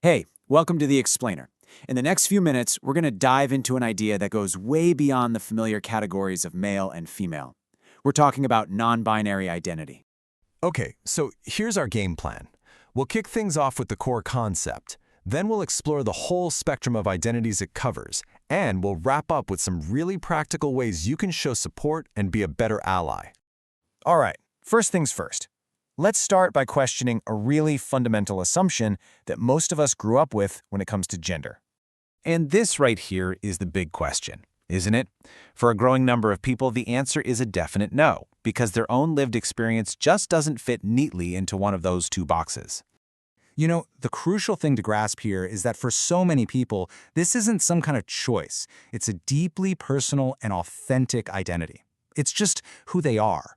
Hey, welcome to The Explainer. In the next few minutes, we're going to dive into an idea that goes way beyond the familiar categories of male and female. We're talking about non-binary identity. Okay, so here's our game plan. We'll kick things off with the core concept. Then we'll explore the whole spectrum of identities it covers, and we'll wrap up with some really practical ways you can show support and be a better ally. All right, first things first. Let's start by questioning a really fundamental assumption that most of us grew up with when it comes to gender. And this right here is the big question, isn't it? For a growing number of people, the answer is a definite no, because their own lived experience just doesn't fit neatly into one of those two boxes. You know, the crucial thing to grasp here is that for so many people, this isn't some kind of choice. It's a deeply personal and authentic identity. It's just who they are.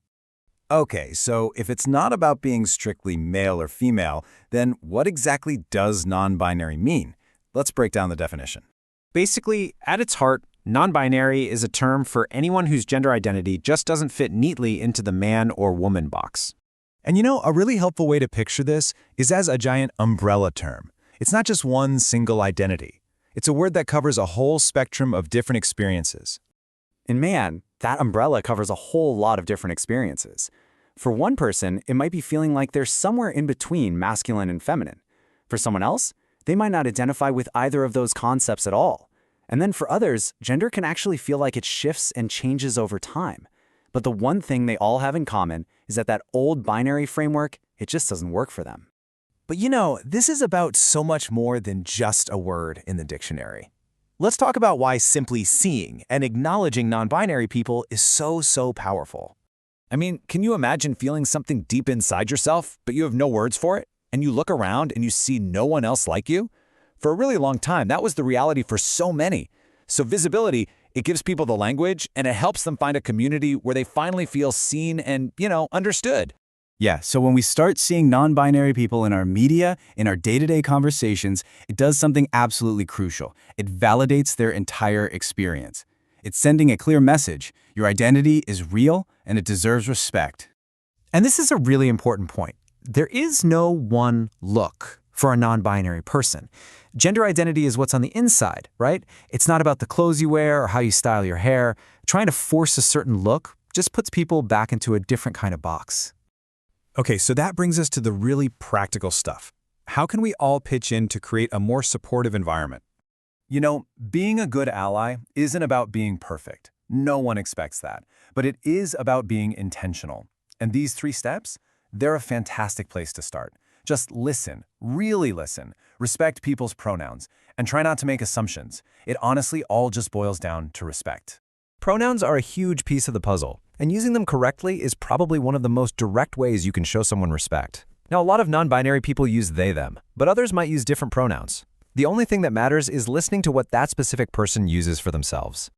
Okay, so if it's not about being strictly male or female, then what exactly does non-binary mean? Let's break down the definition. Basically, at its heart, non-binary is a term for anyone whose gender identity just doesn't fit neatly into the man or woman box. And you know, a really helpful way to picture this is as a giant umbrella term. It's not just one single identity. It's a word that covers a whole spectrum of different experiences. And man, that umbrella covers a whole lot of different experiences. For one person, it might be feeling like they're somewhere in between masculine and feminine. For someone else, they might not identify with either of those concepts at all. And then for others, gender can actually feel like it shifts and changes over time. But the one thing they all have in common is that old binary framework, it just doesn't work for them. But you know, this is about so much more than just a word in the dictionary. Let's talk about why simply seeing and acknowledging non-binary people is so powerful. I mean, can you imagine feeling something deep inside yourself, but you have no words for it? And you look around and you see no one else like you? For a really long time, that was the reality for so many. So visibility, it gives people the language, and it helps them find a community where they finally feel seen and, understood. Yeah, so when we start seeing non-binary people in our media, in our day-to-day conversations, it does something absolutely crucial. It validates their entire experience. It's sending a clear message. Your identity is real, and it deserves respect. And this is a really important point. There is no one look for a non-binary person. Gender identity is what's on the inside, right? It's not about the clothes you wear or how you style your hair. Trying to force a certain look just puts people back into a different kind of box. Okay, so that brings us to the really practical stuff. How can we all pitch in to create a more supportive environment? You know, being a good ally isn't about being perfect. No one expects that. But it is about being intentional. And these 3 steps, they're a fantastic place to start. Just listen, really listen, respect people's pronouns, and try not to make assumptions. It honestly all just boils down to respect. Pronouns are a huge piece of the puzzle, and using them correctly is probably one of the most direct ways you can show someone respect. Now, a lot of non-binary people use they/them, but others might use different pronouns. The only thing that matters is listening to what that specific person uses for themselves.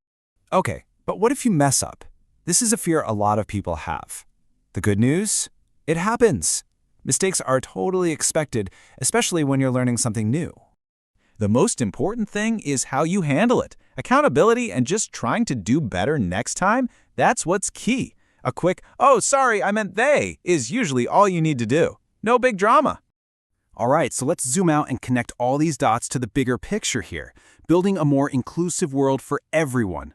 Okay, but what if you mess up? This is a fear a lot of people have. The good news? It happens. Mistakes are totally expected, especially when you're learning something new. The most important thing is how you handle it. Accountability and just trying to do better next time, that's what's key. A quick, "Oh, sorry, I meant they," is usually all you need to do. No big drama. All right, so let's zoom out and connect all these dots to the bigger picture here, building a more inclusive world for everyone.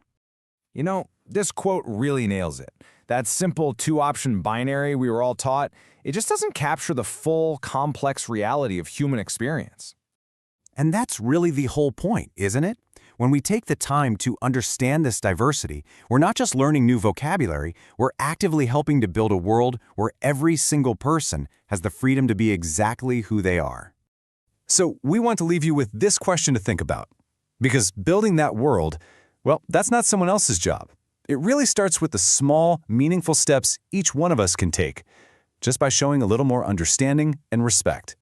You know, this quote really nails it. That simple 2-option binary we were all taught, it just doesn't capture the full, complex reality of human experience. And that's really the whole point, isn't it? When we take the time to understand this diversity, we're not just learning new vocabulary, we're actively helping to build a world where every single person has the freedom to be exactly who they are. So we want to leave you with this question to think about. Because building that world, well, that's not someone else's job. It really starts with the small, meaningful steps each one of us can take, just by showing a little more understanding and respect.